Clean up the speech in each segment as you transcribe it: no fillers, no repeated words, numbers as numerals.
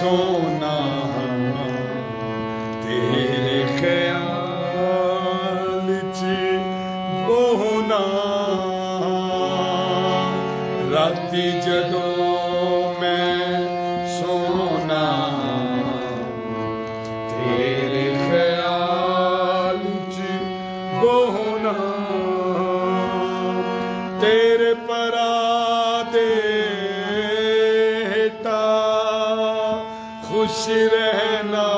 سونا تیرے خیال چی بونا راتی جدو میں سونا تیرے خیال چی بونا تیرے پرادے تا خوش رہنا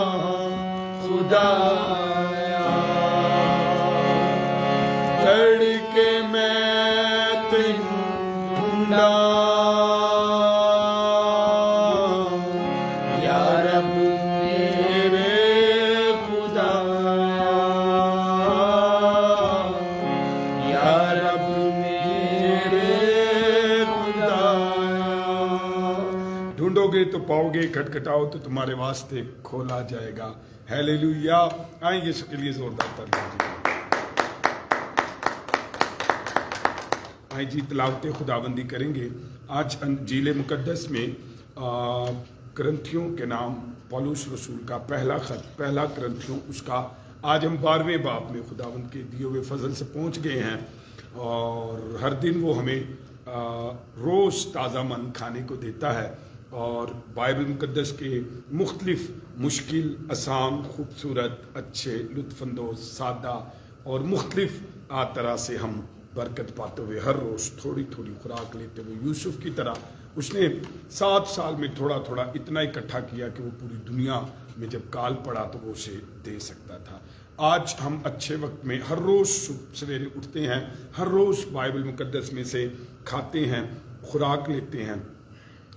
خدایا تڑکے میں ڈھونڈا یا رب میرے خدایا یا رب میرے خدایا ڈھونڈو گے تو پاؤ گے کھٹکھٹاؤ تو تمہارے واسطے کھولا جائے گا ہیلیلویا آئیں یسوع کے لیے زوردار ترنیم آئیں جی تلاوت خداوندی کریں گے آج انجیل مقدس میں کرنتھیوں کے نام پولس رسول کا پہلا خط پہلا کرنتھیوں اس کا آج ہم 12ویں باب میں خداوند کے دیے ہوئے فضل سے پہنچ گئے ہیں اور ہر دن وہ ہمیں روز تازہ من کھانے کو دیتا ہے اور بائبل مقدس کے مختلف مشکل آسان خوبصورت اچھے لطف اندوز سادہ اور مختلف طرح سے ہم برکت پاتے ہوئے ہر روز تھوڑی تھوڑی خوراک لیتے ہوئے یوسف کی طرح اس نے 7 سال میں تھوڑا تھوڑا اتنا اکٹھا کیا کہ وہ پوری دنیا میں جب کال پڑا تو وہ اسے دے سکتا تھا آج ہم اچھے وقت میں ہر روز سویرے اٹھتے ہیں ہر روز بائبل مقدس میں سے کھاتے ہیں خوراک لیتے ہیں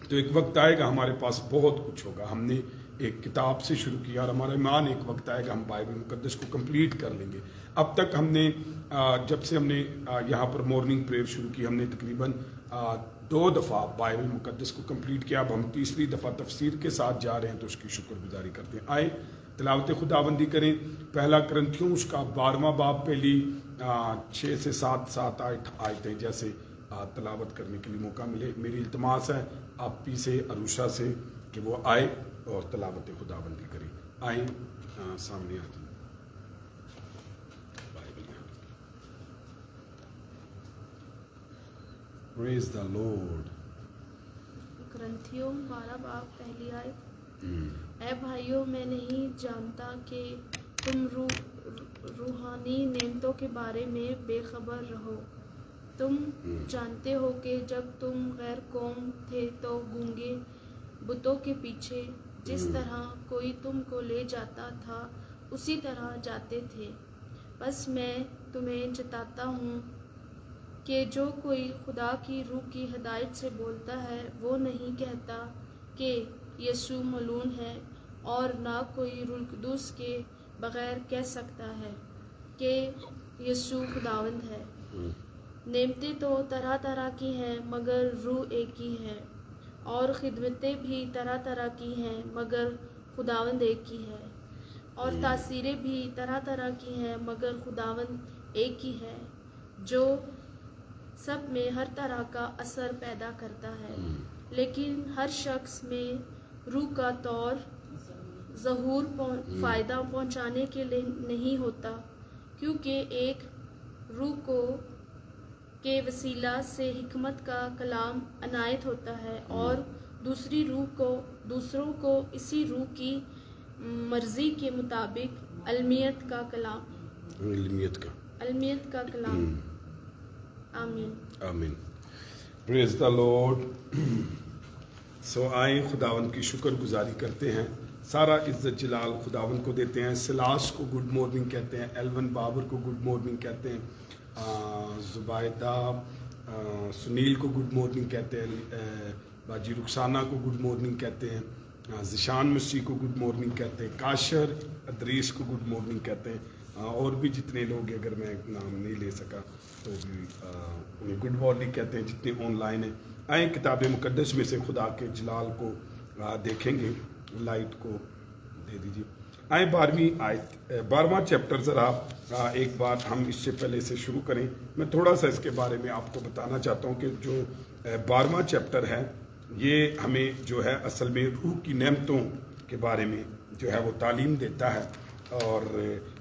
تو ایک وقت آئے گا ہمارے پاس بہت کچھ ہوگا ہم نے ایک کتاب سے شروع کیا اور ہمارا ایمان ایک وقت آئے گا ہم بائبل مقدس کو کمپلیٹ کر لیں گے اب تک ہم نے جب سے ہم نے یہاں پر مارننگ پریئر شروع کی ہم نے تقریباً 2 دفعہ بائبل مقدس کو کمپلیٹ کیا اب ہم تیسری دفعہ تفسیر کے ساتھ جا رہے ہیں تو اس کی شکر گزاری کرتے ہیں آئے تلاوت خداوندی کریں پہلا کرنتھیوں اس کا 12واں باب پہلی 6 سے 7 آیتیں جیسے تلاوت کرنے کے لیے موقع ملے میری التماس ہے آپ پی سے عروشہ سے کہ وہ آئے اور تلاوت خداوندی کریں آئیں سامنے آتے ہیں Praise the Lord. کرنتھیوں 12 باب پہلی آیت اے بھائیوں میں نہیں جانتا کہ تم روحانی نعمتوں کے بارے میں بے خبر رہو تم جانتے ہو کہ جب تم غیر قوم تھے تو گونگے بتوں کے پیچھے جس طرح کوئی تم کو لے جاتا تھا اسی طرح جاتے تھے بس میں تمہیں جتاتا ہوں کہ جو کوئی خدا کی روح کی ہدایت سے بولتا ہے وہ نہیں کہتا کہ یسوع ملعون ہے اور نہ کوئی روح القدس کے بغیر کہہ سکتا ہے کہ یسوع خداوند ہے نعمتیں تو طرح طرح کی ہیں مگر روح ایک ہی ہے اور خدمتیں بھی طرح طرح کی ہیں مگر خداوند ایک ہی ہے اور تاثیریں بھی طرح طرح کی ہیں مگر خداوند ایک ہی ہے جو سب میں ہر طرح کا اثر پیدا کرتا ہے لیکن ہر شخص میں روح کا طور ظہور فائدہ پہنچانے کے لیے نہیں ہوتا کیونکہ ایک روح کو کے وسیلہ سے حکمت کا کلام عنایت ہوتا ہے اور دوسری روح کو دوسروں کو اسی روح کی مرضی کے مطابق علمیت کا کلام آمین آمین پریز دا لارڈ سو آئیں خداوند کی شکر گزاری کرتے ہیں سارا عزت جلال خداوند کو دیتے ہیں سلاس کو گڈ مارننگ کہتے ہیں ایلون بابر کو گڈ مارننگ کہتے ہیں زبیدہ سنیل کو گڈ مارننگ کہتے ہیں باجی رخسانہ کو گڈ مارننگ کہتے ہیں ذیشان مسیح کو گڈ مارننگ کہتے ہیں کاشر ادریس کو گڈ مارننگ کہتے ہیں اور بھی جتنے لوگ اگر میں نام نہیں لے سکا تو بھی انہیں گڈ مارننگ کہتے ہیں جتنے آن لائن ہیں آئیں کتاب مقدس میں سے خدا کے جلال کو دیکھیں گے لائٹ کو دے دیجیے آئیں 12واں چیپٹر ذرا ایک بار ہم اس سے پہلے سے شروع کریں میں تھوڑا سا اس کے بارے میں آپ کو بتانا چاہتا ہوں کہ جو 12واں چیپٹر ہے یہ ہمیں جو ہے اصل میں روح کی نعمتوں کے بارے میں جو ہے وہ تعلیم دیتا ہے، اور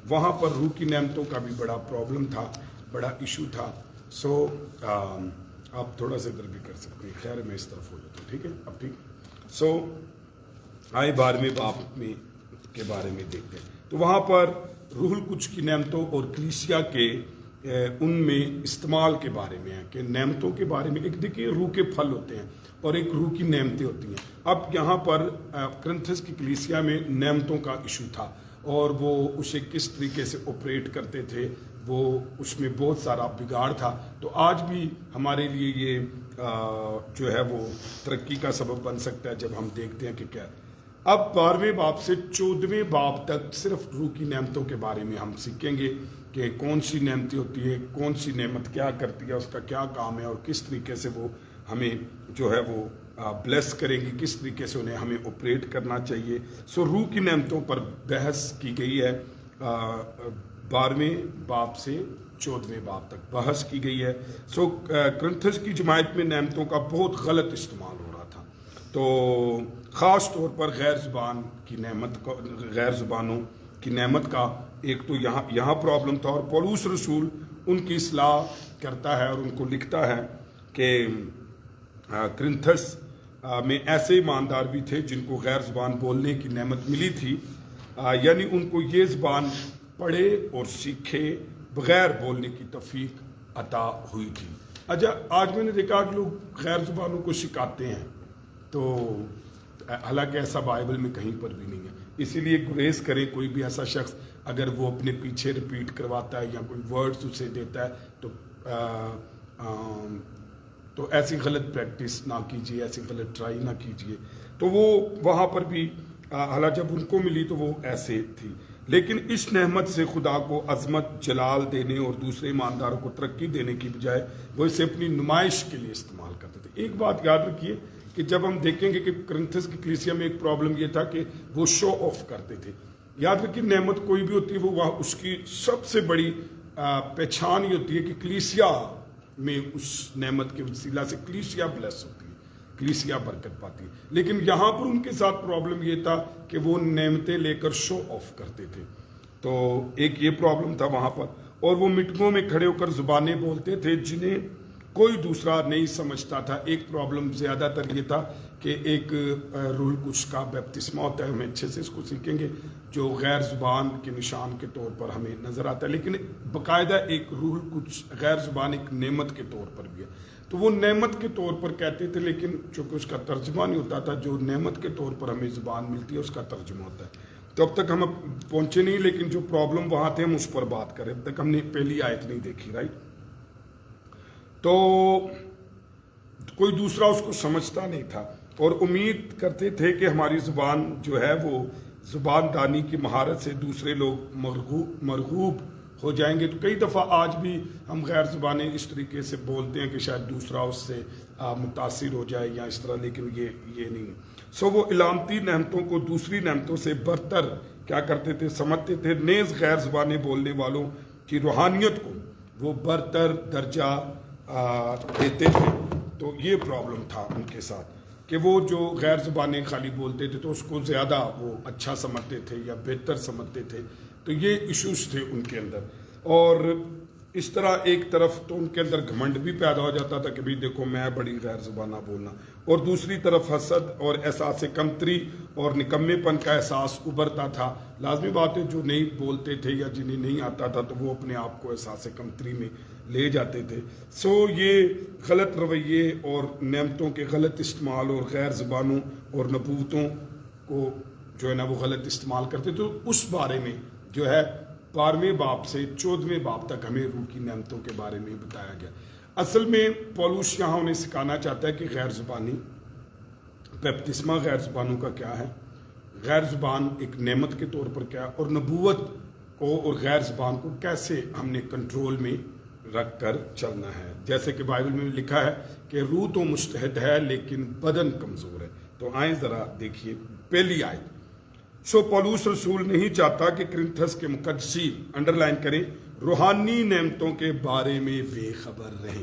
وہاں پر روح کی نعمتوں کا بھی بڑا پرابلم تھا، بڑا ایشو تھا. سو آپ تھوڑا سا ادھر بھی کر سکتے ہیں، خیر میں اس طرف ہو جاتا ہوں، ٹھیک ہے اب ٹھیک. سو آئے 12ویں باب میں کے بارے میں دیکھتے ہیں. تو وہاں پر روح القدس کی نعمتوں اور کلیسیا کے ان میں استعمال کے بارے میں ہے کہ نعمتوں کے بارے میں ایک دیکھیے روح کے پھل ہوتے ہیں اور ایک روح کی نعمتیں ہوتی ہیں. اب یہاں پر کرنتھس کی کلیسیا میں نعمتوں کا ایشو تھا اور وہ اسے کس طریقے سے آپریٹ کرتے تھے، وہ اس میں بہت سارا بگاڑ تھا. تو آج بھی ہمارے لیے یہ جو ہے وہ ترقی کا سبب بن سکتا ہے جب ہم دیکھتے ہیں کہ کیا. اب 12ویں باب سے 14ویں باب تک صرف روح کی نعمتوں کے بارے میں ہم سیکھیں گے کہ کون سی نعمتیں ہوتی ہے، کون سی نعمت کیا کرتی ہے، اس کا کیا کام ہے اور کس طریقے سے وہ ہمیں جو ہے وہ بلیس کریں گی، کس طریقے سے انہیں ہمیں آپریٹ کرنا چاہیے. سو روح کی نعمتوں پر بحث کی گئی ہے 12ویں باب سے 14ویں باب تک بحث کی گئی ہے. سو کرنتھس کی جماعت میں نعمتوں کا بہت غلط استعمال ہو رہا تھا. تو خاص طور پر غیر زبان کی نعمت کو، غیر زبانوں کی نعمت کا ایک تو یہاں پرابلم تھا، اور پولس رسول ان کی اصلاح کرتا ہے اور ان کو لکھتا ہے کہ کرنتھس میں ایسے ایماندار بھی تھے جن کو غیر زبان بولنے کی نعمت ملی تھی، یعنی ان کو یہ زبان پڑھے اور سیکھے بغیر بولنے کی توفیق عطا ہوئی تھی. آج میں نے دیکھا کہ لوگ غیر زبانوں کو سکھاتے ہیں، تو حالانکہ ایسا بائبل میں کہیں پر بھی نہیں ہے. اسی لیے گریز کریں، کوئی بھی ایسا شخص اگر وہ اپنے پیچھے ریپیٹ کرواتا ہے یا کوئی ورڈز اسے دیتا ہے تو ایسی غلط پریکٹس نہ کیجیے، ایسی غلط ٹرائی نہ کیجیے. تو وہ وہاں پر بھی حالانکہ جب ان کو ملی تو وہ ایسے تھی، لیکن اس نعمت سے خدا کو عظمت جلال دینے اور دوسرے ایمانداروں کو ترقی دینے کی بجائے وہ اسے اپنی نمائش کے لیے استعمال کرتے تھے. ایک بات یاد رکھیے کہ جب ہم دیکھیں گے کہ کرنتھس کی کلیسیا میں ایک پرابلم یہ تھا کہ وہ شو آف کرتے تھے. یاد رکھیے نعمت کوئی بھی ہوتی ہے وہ اس کی سب سے بڑی پہچان یہ ہوتی ہے کہ کلیسیا میں اس نعمت کے وسیلہ سے کلیسیا بلیس ہوتی ہے، کلیسیا برکت پاتی ہے. لیکن یہاں پر ان کے ساتھ پرابلم یہ تھا کہ وہ نعمتیں لے کر شو آف کرتے تھے. تو ایک یہ پرابلم تھا وہاں پر. اور وہ میٹنگوں میں کھڑے ہو کر زبانیں بولتے تھے جنہیں کوئی دوسرا نہیں سمجھتا تھا. ایک پرابلم زیادہ تر یہ تھا کہ ایک روح القدس کا بپتسمہ ہوتا ہے، ہمیں اچھے سے اس کو سیکھیں گے، جو غیر زبان کے نشان کے طور پر ہمیں نظر آتا ہے، لیکن باقاعدہ ایک روح القدس غیر زبان ایک نعمت کے طور پر بھی ہے. تو وہ نعمت کے طور پر کہتے تھے، لیکن چونکہ اس کا ترجمہ نہیں ہوتا تھا. جو نعمت کے طور پر ہمیں زبان ملتی ہے اس کا ترجمہ ہوتا ہے. تو اب تک ہم پہنچے نہیں، لیکن جو پرابلم وہاں تھے ہم اس پر بات کریں. اب تک ہم نے پہلی آیت نہیں دیکھی، رائٹ. تو کوئی دوسرا اس کو سمجھتا نہیں تھا اور امید کرتے تھے کہ ہماری زبان جو ہے وہ زبان دانی کی مہارت سے دوسرے لوگ مرغوب ہو جائیں گے. تو کئی دفعہ آج بھی ہم غیر زبانیں اس طریقے سے بولتے ہیں کہ شاید دوسرا اس سے متاثر ہو جائے یا اس طرح، لیکن یہ نہیں. سو وہ علامتی نعمتوں کو دوسری نعمتوں سے برتر کیا کرتے تھے، سمجھتے تھے. نیز غیر زبانیں بولنے والوں کی روحانیت کو وہ برتر درجہ دیتے تھے. تو یہ پرابلم تھا ان کے ساتھ کہ وہ جو غیر زبانیں خالی بولتے تھے تو اس کو زیادہ وہ اچھا سمجھتے تھے یا بہتر سمجھتے تھے. تو یہ ایشوز تھے ان کے اندر. اور اس طرح ایک طرف تو ان کے اندر گھمنڈ بھی پیدا ہو جاتا تھا کہ بھئی دیکھو میں بڑی غیر زبانہ بولنا، اور دوسری طرف حسد اور احساس کمتری اور نکمے پن کا احساس ابھرتا تھا. لازمی بات ہے جو نہیں بولتے تھے یا جنہیں نہیں آتا تھا تو وہ اپنے آپ کو احساس کمتری میں لے جاتے تھے. سو یہ غلط رویے اور نعمتوں کے غلط استعمال اور غیر زبانوں اور نبوتوں کو جو ہے نا وہ غلط استعمال کرتے. تو اس بارے میں جو ہے 12ویں باب سے 14ویں باب تک ہمیں روح کی نعمتوں کے بارے میں بتایا گیا. اصل میں پولس یہاں انہیں سکھانا چاہتا ہے کہ غیر زبانی بپتسمہ غیر زبانوں کا کیا ہے، غیر زبان ایک نعمت کے طور پر کیا، اور نبوت کو اور غیر زبان کو کیسے ہم نے کنٹرول میں رکھ کر چلنا ہے. جیسے کہ بائبل میں لکھا ہے کہ روح تو مستعد ہے لیکن بدن کمزور ہے. تو آئیں ذرا دیکھیے پہلی آیت. سو پولس رسول نہیں چاہتا کہ کرنتھس کے مقدسین، انڈر لائن کریں، روحانی نعمتوں کے بارے میں بے خبر رہیں.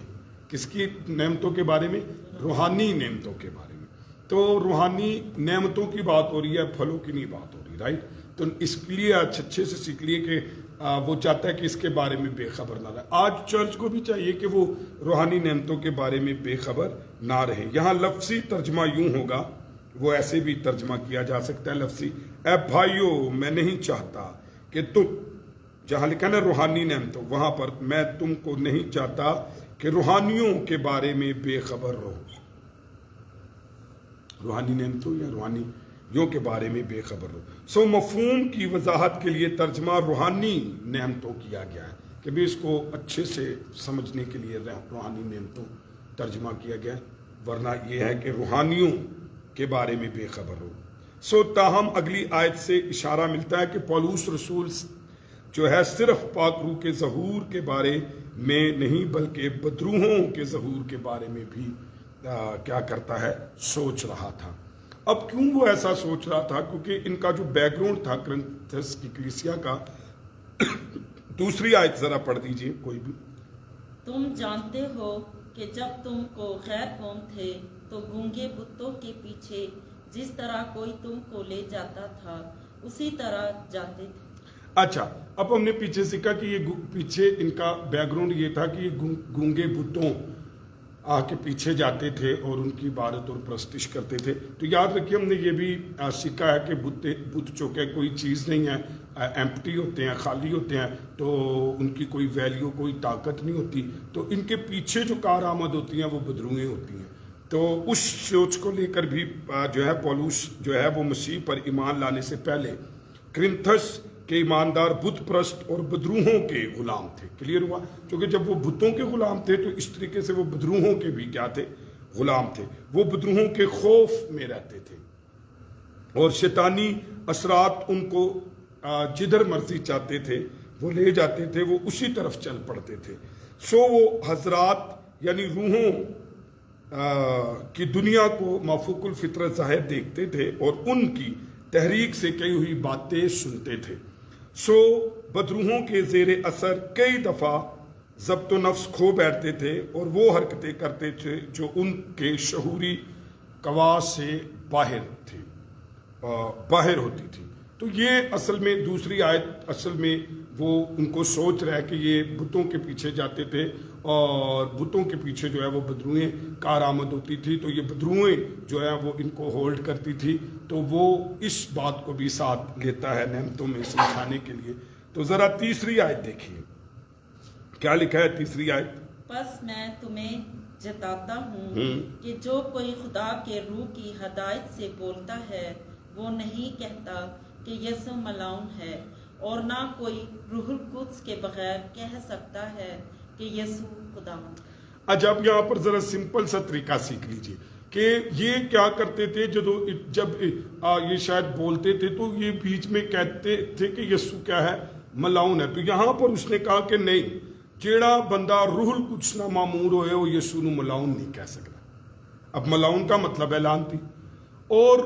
کس کی نعمتوں کے بارے میں؟ روحانی نعمتوں کے بارے میں. تو روحانی نعمتوں کی بات ہو رہی ہے، پھلوں کی نہیں بات ہو رہی، رائٹ؟ تو اس کے لیے اچھے سے سیکھ لیے کہ وہ چاہتا ہے کہ اس کے بارے میں بے خبر نہ رہے. آج چرچ کو بھی چاہیے کہ وہ روحانی نعمتوں کے بارے میں بے خبر نہ رہے. یہاں لفظی ترجمہ یوں ہوگا، وہ ایسے بھی ترجمہ کیا جا سکتا ہے لفظی، اے بھائیو میں نہیں چاہتا کہ تم، جہاں لکھا نا روحانی نعمتوں، وہاں پر میں تم کو نہیں چاہتا کہ روحانیوں کے بارے میں بے خبر رہو. روحانی نعمتوں یا روحانیوں کے بارے میں بے خبر ہو. مفہوم کی وضاحت کے لیے ترجمہ روحانی نعمتوں کیا گیا ہے کہ بھی اس کو اچھے سے سمجھنے کے لیے روحانی نعمتوں ترجمہ کیا گیا ہے، ورنہ یہ ہے کہ روحانیوں کے بارے میں بے خبر ہو. تاہم اگلی آیت سے اشارہ ملتا ہے کہ پولس رسول جو ہے صرف پاک روح کے ظہور کے بارے میں نہیں بلکہ بدروحوں کے ظہور کے بارے میں بھی کیا کرتا ہے، سوچ رہا تھا. اب کیوں وہ ایسا سوچ رہا تھا؟ کیونکہ ان کا جو بیک گراؤنڈ تھا کرنتھس کی کلیسیا کا. دوسری آیت ذرا پڑھ دیجئے کوئی بھی. تم جانتے ہو کہ جب تم کو غیر قوم تھے تو گونگے بتوں کے پیچھے جس طرح کوئی تم کو لے جاتا تھا اسی طرح جاتے تھے. اچھا، اب ہم نے پیچھے سیکھا کہ یہ پیچھے ان کا بیک گراؤنڈ یہ تھا کہ یہ گونگے بتوں آ کے پیچھے جاتے تھے اور ان کی عبادت اور پرستش کرتے تھے. تو یاد رکھیے ہم نے یہ بھی سیکھا ہے کہ بت چونکہ کوئی چیز نہیں ہے، ایمپٹی ہوتے ہیں، خالی ہوتے ہیں، تو ان کی کوئی ویلیو، کوئی طاقت نہیں ہوتی. تو ان کے پیچھے جو کارآمد ہوتی ہیں وہ بدروئیں ہوتی ہیں. تو اس سوچ کو لے کر بھی جو ہے پولس جو ہے وہ مسیح پر ایمان لانے سے پہلے کرنتھس کہ ایماندار بت پرست اور بدروحوں کے غلام تھے. کلیئر ہوا؟ کیونکہ جب وہ بتوں کے غلام تھے تو اس طریقے سے وہ بدروحوں کے بھی کیا تھے، غلام تھے. وہ بدروحوں کے خوف میں رہتے تھے اور شیطانی اثرات ان کو جدھر مرضی چاہتے تھے وہ لے جاتے تھے، وہ اسی طرف چل پڑتے تھے. وہ حضرات یعنی روحوں کی دنیا کو مافوق الفطرت ظاہر دیکھتے تھے اور ان کی تحریک سے کئی ہوئی باتیں سنتے تھے. بدروحوں کے زیر اثر کئی دفعہ ضبط و نفس کھو بیٹھتے تھے اور وہ حرکتیں کرتے تھے جو ان کے شعوری قوا سے باہر ہوتی تھی. تو یہ اصل میں دوسری آیت اصل میں وہ ان کو سوچ رہا ہے کہ یہ بتوں کے پیچھے جاتے تھے اور بتوں کے پیچھے جو ہے وہ بدروئیں کارآمد ہوتی تھی. تو یہ بدروئیں جو ہے وہ ان کو ہولڈ کرتی تھی. تو وہ اس بات کو بھی ساتھ لیتا ہے نعمتوں میں سمجھانے کے لیے. تو ذرا تیسری آیت دیکھیے کیا لکھا ہے. تیسری آیت، پس میں تمہیں جتاتا ہوں کہ جو کوئی خدا کے روح کی ہدایت سے بولتا ہے وہ نہیں کہتا کہ یسوع ملعون ہے، اور نہ کوئی روح القدس کے بغیر کہہ سکتا ہے کہ یسوع خداوند. اب یہاں پر ذرا سمپل سا طریقہ سیکھ لیجئے کہ یہ کیا کرتے تھے. جب یہ شاید بولتے تھے تو یہ بیچ میں کہتے تھے کہ یسوع کیا ہے، ملعون ہے. تو یہاں پر اس نے کہا کہ نہیں، جیڑا بندہ روح القدس نہ معمور ہوئے وہ یسوع نو ملعون نہیں کہہ سکتا. اب ملعون کا مطلب ہے لعنتی، اور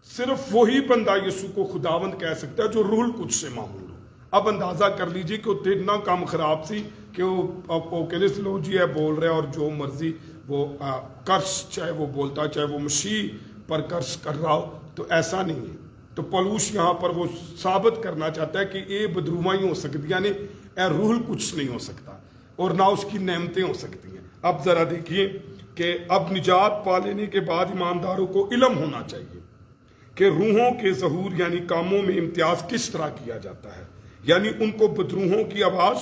صرف وہی بندہ یسوع کو خداوند کہہ سکتا ہے جو روح القدس سے معمور ہو. اب اندازہ کر لیجئے کہ اتنا کام خراب سی کہ وہ کہنے سے لو جی ہے بول رہے اور جو مرضی وہ قرض چاہے وہ بولتا، چاہے وہ مسیح پر قرض کر رہا ہو. تو ایسا نہیں ہے. تو پولس یہاں پر وہ ثابت کرنا چاہتا ہے کہ یہ بدروما ہی ہو سکتی، یعنی اے روح القدس نہیں ہو سکتا اور نہ اس کی نعمتیں ہو سکتی ہیں. اب ذرا دیکھیے کہ اب نجات پا لینے کے بعد ایمانداروں کو علم ہونا چاہیے کہ روحوں کے ظہور یعنی کاموں میں امتیاز کس طرح کیا جاتا ہے. یعنی ان کو بدروحوں کی آواز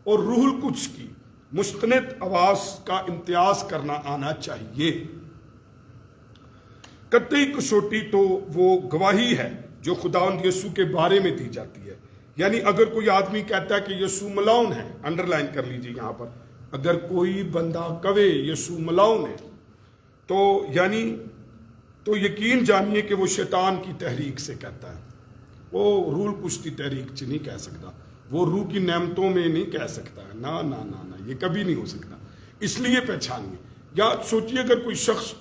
اور روح القدس کی مستند آواز کا امتیاز کرنا آنا چاہیے. قطعی کسوٹی تو وہ گواہی ہے جو خداوند یسوع کے بارے میں دی جاتی ہے. یعنی اگر کوئی آدمی کہتا ہے کہ یسوع ملعون ہے، انڈر لائن کر لیجیے یہاں پر، اگر کوئی بندہ کہے یسوع ملعون ہے تو یقین جانیے کہ وہ شیطان کی تحریک سے کہتا ہے. وہ روح القدس کی تحریک سے نہیں کہہ سکتا، وہ روح کی نعمتوں میں نہیں کہہ سکتا ہے. نہ یہ کبھی نہیں ہو سکتا. اس لیے پہچانیے. یا سوچیے اگر کوئی شخص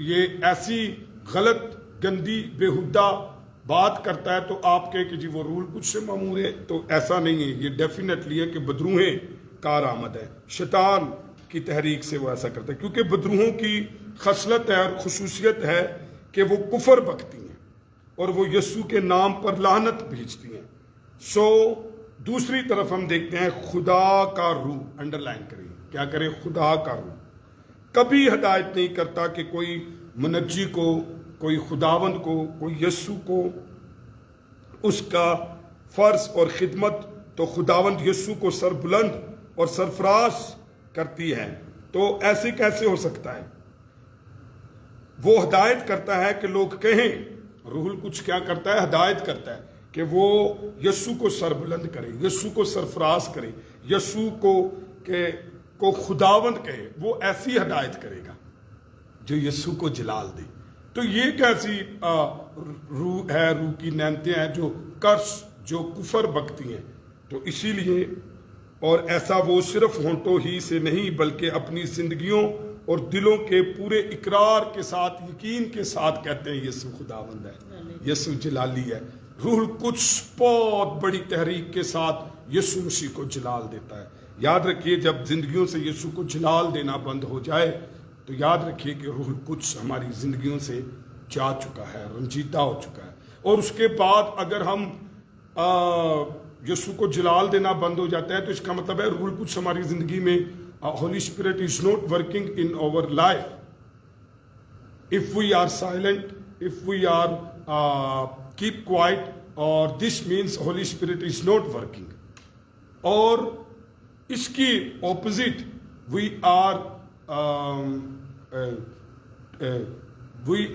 یہ ایسی غلط گندی بےہودہ بات کرتا ہے تو آپ کہے کہ جی وہ روح القدس سے معمور ہے، تو ایسا نہیں ہے. یہ ڈیفینیٹلی ہے کہ بدروہیں کارآمد ہے، شیطان کی تحریک سے وہ ایسا کرتا ہے. کیونکہ بدروہوں کی خصلت ہے اور خصوصیت ہے کہ وہ کفر بکتی ہیں اور وہ یسوع کے نام پر لعنت بھیجتی ہیں. سو دوسری طرف ہم دیکھتے ہیں خدا کا روح. انڈر لائن کریں، کیا کریں؟ خدا کا روح کبھی ہدایت نہیں کرتا کہ کوئی منجی کو، کوئی خداوند کو، کوئی یسوع کو اس کا فرض اور خدمت تو خداوند یسوع کو سربلند اور سرفراز کرتی ہے. تو ایسے کیسے ہو سکتا ہے؟ وہ ہدایت کرتا ہے کہ لوگ کہیں، روح القدس کیا کرتا ہے؟ ہدایت کرتا ہے کہ وہ یسوع کو سربلند کرے، یسوع کو سرفراز کرے، یسوع کو خداوند کہے. وہ ایسی ہدایت کرے گا جو یسوع کو جلال دے. تو یہ کیسی روح ہے؟ روح کی نعمتیں ہیں جو کرس، جو کفر بکتی ہیں. تو اسی لیے اور ایسا وہ صرف ہونٹوں ہی سے نہیں بلکہ اپنی زندگیوں اور دلوں کے پورے اقرار کے ساتھ، یقین کے ساتھ کہتے ہیں یسوع خداوند ہے، یسوع جلالی ہے. روح القدس بہت بڑی تحریک کے ساتھ یسوع مسیح کو جلال دیتا ہے. یاد رکھیے جب زندگیوں سے یسوع کو جلال دینا بند ہو جائے تو یاد رکھیے کہ روح القدس ہماری زندگیوں سے جا چکا ہے، رنجیدہ ہو چکا ہے. اور اس کے بعد اگر ہم یسوع کو جلال دینا بند ہو جاتا ہے تو اس کا مطلب ہے روح القدس ہماری زندگی میں Holy Spirit is not working in our life. if we are silent, if we are keep quiet, or this means Holy Spirit is not working. اور اس کی opposite we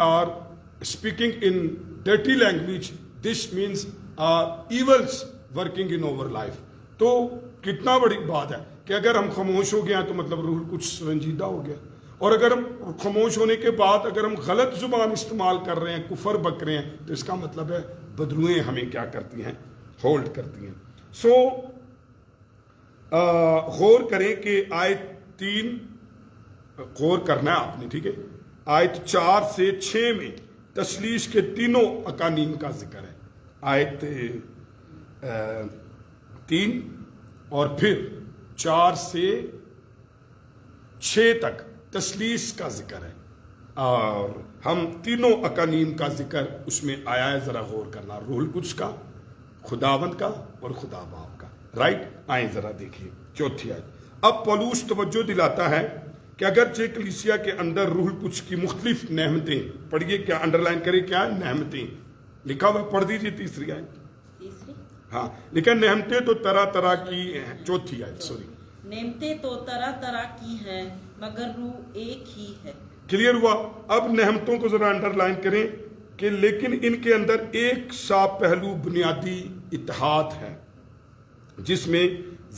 are speaking in dirty language. This means evils working in our life. تو کتنا بڑی بات ہے کہ اگر ہم خاموش ہو گئے ہیں تو مطلب روح القدس رنجیدہ ہو گیا. اور اگر ہم خاموش ہونے کے بعد اگر ہم غلط زبان استعمال کر رہے ہیں، کفر بک رہے ہیں، تو اس کا مطلب ہے بدروئیں ہمیں کیا کرتی ہیں؟ ہولڈ کرتی ہیں. سو غور کریں کہ آیت 3 غور کرنا ہے آپ نے، ٹھیک ہے. آیت 4 سے 6 میں تثلیث کے تینوں اقانیم کا ذکر ہے. آیت 3 اور پھر 4 سے 6 تک تثلیث کا ذکر ہے اور ہم تینوں اقانیم کا ذکر اس میں آیا ہے. ذرا غور کرنا، روح القدس کا، خداوند کا اور خدا باپ کا. رائٹ، آئیں ذرا دیکھیے چوتھی آیت. اب پولس توجہ دلاتا ہے کہ اگرچہ کلیسیا کے اندر روح القدس کی مختلف نعمتیں، پڑھیے، کیا انڈر لائن کرے، کیا نعمتیں لکھا ہوا، پڑھ دیجیے تیسری آیت. ہاں، لیکن نعمتیں تو طرح طرح کی ہیں. چوتھی آیت، سوری. نعمتیں تو طرح طرح کی ہیں مگر روح ایک ہی ہے. کلیئر ہوا؟ اب نعمتوں کو ذرا انڈر لائن کریں کہ لیکن ان کے اندر ایک سا پہلو بنیادی اتحاد ہے جس میں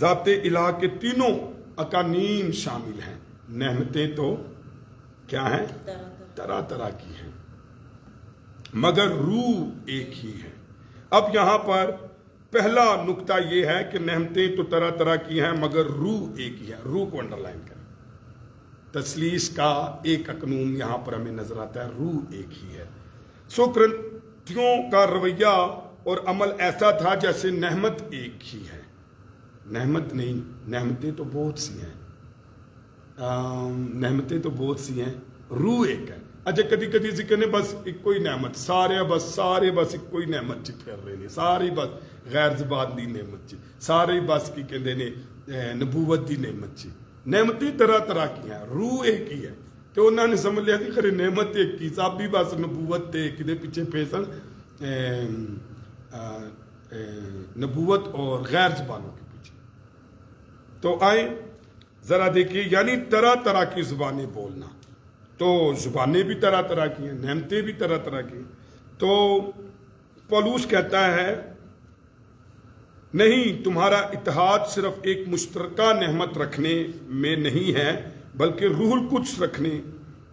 ذات الہ کے تینوں اقانیم شامل ہیں. نعمتیں تو کیا ہیں؟ طرح طرح کی ہیں مگر روح ایک ہی ہے. اب یہاں پر پہلا نقطہ یہ ہے کہ نعمتیں تو طرح طرح کی ہیں مگر روح ایک ہی ہے. روح کو انڈر لائن کریں. تثلیث کا ایک اقنوم یہاں پر ہمیں نظر آتا ہے، روح ایک ہی ہے. سو کرنتھیوں کا رویہ اور عمل ایسا تھا جیسے نعمت ایک ہی ہے. نعمت نہیں، نعمتیں تو بہت سی ہیں، نعمتیں تو بہت سی ہیں، روح ایک ہے. اچھا کدی کدی ذکر نے بس ایک کوئی نعمت، سارے بس ایک کوئی نعمت چ پھر رہے نے، ساری بس غیر زبان دی نعمت چ، سارے بس کی کہندے نے نبوت دی نعمت چ. نعمتیں طرح طرح کی ہیں، روح ایک ہی ہے. تو انہوں نے سمجھ لیا کہ خرے نعمت ایک کی، سب بھی بس نبوت تے کدے پیچھے پھیسن نبوت اور غیر زبانوں کے پیچھے. تو آئیں ذرا دیکھیے، یعنی طرح طرح کی زبانیں بولنا. تو زبانیں بھی طرح طرح کی ہیں، نعمتیں بھی طرح طرح کی. تو پولس کہتا ہے نہیں، تمہارا اتحاد صرف ایک مشترکہ نعمت رکھنے میں نہیں ہے بلکہ روح القدس رکھنے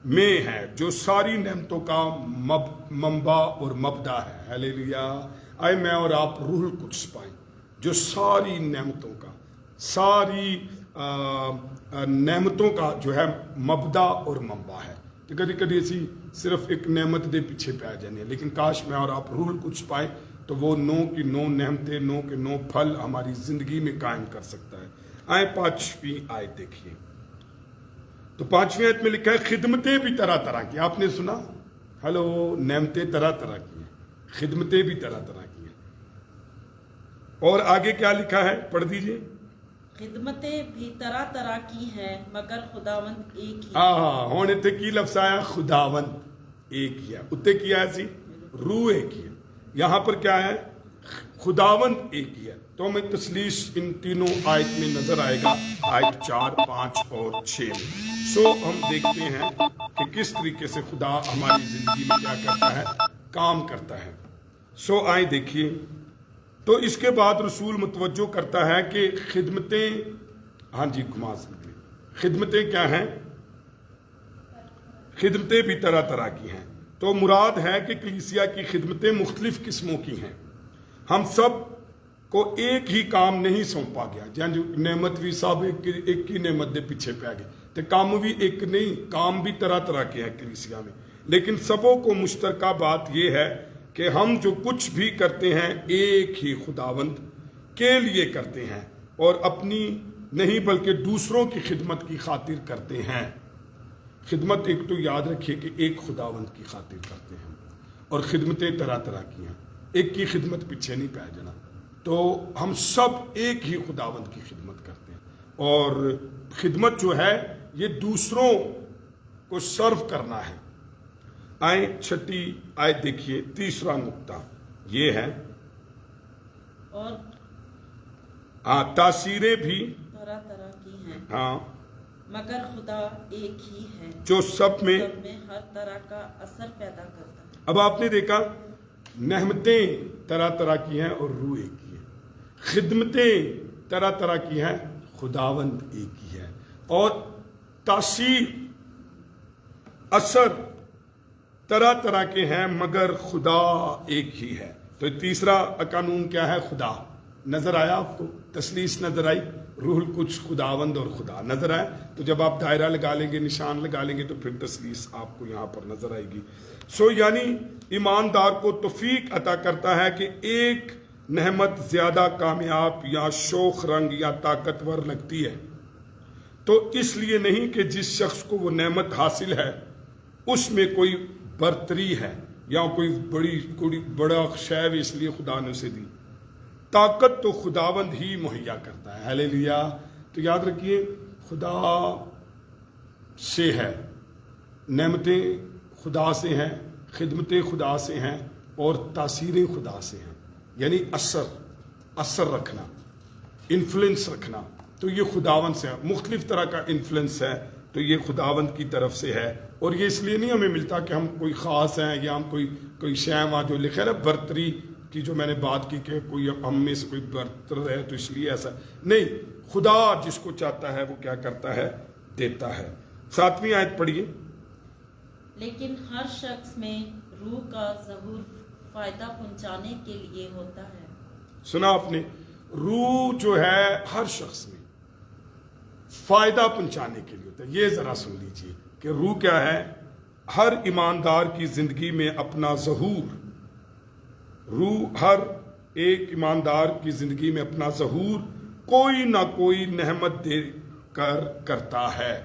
میں ہے جو ساری نعمتوں کا منبع اور مبدا ہے. ہلیلویا. آئے میں اور آپ روح القدس پائیں جو ساری نعمتوں کا، ساری نعمتوں کا جو ہے مبدا اور منبع ہے. تو کدی کدی اسی صرف ایک نعمت دے پیچھے پہ آ جانے، لیکن کاش میں اور آپ روح القدس پائیں تو وہ 9 کی 9 نعمتیں، 9 کے 9 پھل ہماری زندگی میں قائم کر سکتا ہے. آئیں 5ویں آیت دیکھیے. تو 5ویں آیت میں لکھا ہے خدمتیں بھی طرح طرح کی. آپ نے سنا؟ ہلو، نعمتیں طرح طرح کی ہیں، خدمتیں بھی طرح طرح کی ہیں. اور آگے کیا لکھا ہے؟ پڑھ دیجئے. خدمتیں بھی طرح طرح کی ہیں مگر خداوند ایک ہی. ہوں اتنے کی لفظ آیا؟ خداوند ایک ہی ہے. اتنے کیا ہے سی؟ روح ایک ہی ہے. یہاں پر کیا ہے؟ خداوند ایک ہی ہے. تو ہمیں تسلیس ان تینوں آیت میں نظر آئے گا، آیت 4، 5 اور 6 میں. سو ہم دیکھتے ہیں کہ کس طریقے سے خدا ہماری زندگی میں کیا کرتا ہے، کام کرتا ہے. سو آئیں دیکھیے. تو اس کے بعد رسول متوجہ کرتا ہے کہ خدمتیں، ہاں جی گھما سکتے ہیں، خدمتیں کیا ہیں؟ خدمتیں بھی طرح طرح کی ہیں. تو مراد ہے کہ کلیسیا کی خدمتیں مختلف قسموں کی ہیں. ہم سب کو ایک ہی کام نہیں سونپا گیا. جان جو نعمت بھی صاحب ایک ہی نعمت دے پیچھے پہ گئے تو کام بھی ایک نہیں، کام بھی طرح طرح کے ہیں کلیسیا میں. لیکن سبوں کو مشترکہ بات یہ ہے کہ ہم جو کچھ بھی کرتے ہیں ایک ہی خداوند کے لیے کرتے ہیں، اور اپنی نہیں بلکہ دوسروں کی خدمت کی خاطر کرتے ہیں. خدمت ایک تو یاد رکھیے کہ ایک خداوند کی خاطر کرتے ہیں، اور خدمتیں طرح طرح کی ہیں. ایک کی خدمت پیچھے نہیں پہ جانا. تو ہم سب ایک ہی خداوند کی خدمت کرتے ہیں، اور خدمت جو ہے یہ دوسروں کو سرو کرنا ہے. آئیں 6 آیت دیکھیے. تیسرا نقطہ یہ ہے، اور تاثیریں بھی طرح طرح کی ہیں ہاں مگر خدا ایک ہی ہے جو سب میں ہر طرح کا اثر پیدا کرتا ہے. اب آپ نے دیکھا نعمتیں طرح طرح کی ہیں اور روح ایک ہی ہے. خدمتیں طرح طرح کی ہیں، خداوند ایک ہی ہے. اور تاثیر، اثر طرح طرح کے ہیں مگر خدا ایک ہی ہے. تو تیسرا قانون کیا ہے؟ خدا. نظر آیا آپ کو؟ تسلیس نظر آئی؟ روح القدس، خداوند اور خدا نظر آئے. تو جب آپ دائرہ لگا لیں گے، نشان لگا لیں گے، تو پھر تسلیس آپ کو یہاں پر نظر آئے گی. سو یعنی ایماندار کو توفیق عطا کرتا ہے کہ ایک نعمت زیادہ کامیاب یا شوخ رنگ یا طاقتور لگتی ہے تو اس لیے نہیں کہ جس شخص کو وہ نعمت حاصل ہے اس میں کوئی برتری ہے یا کوئی بڑا شے اس لیے خدا نے اسے دی. طاقت تو خداوند ہی مہیا کرتا ہے. ہلیلویا. تو یاد رکھیے خدا سے ہے، نعمتیں خدا سے ہیں، خدمتیں خدا سے ہیں، اور تاثیریں خدا سے ہیں. یعنی اثر رکھنا، انفلوئنس رکھنا، تو یہ خداوند سے ہے. مختلف طرح کا انفلوئنس ہے تو یہ خداوند کی طرف سے ہے. اور یہ اس لیے نہیں ہمیں ملتا کہ ہم کوئی خاص ہیں یا ہم کوئی شے وہاں جو لکھے نا برتری کی جو میں نے بات کی کہ کوئی ہم میں سے کوئی برتر ہے تو اس لیے ایسا نہیں. خدا جس کو چاہتا ہے وہ کیا کرتا ہے؟ دیتا ہے. 7ویں آیت پڑھیے. لیکن ہر شخص میں روح کا ظہور فائدہ پہنچانے کے لیے ہوتا ہے. سنا آپ نے؟ روح جو ہے ہر شخص میں فائدہ پہنچانے کے لیے ہوتا ہے. یہ ذرا سن لیجئے کہ روح کیا ہے؟ ہر ایماندار کی زندگی میں اپنا ظہور، روح ہر ایک ایماندار کی زندگی میں اپنا ظہور کوئی نہ کوئی نعمت دے کر کرتا ہے.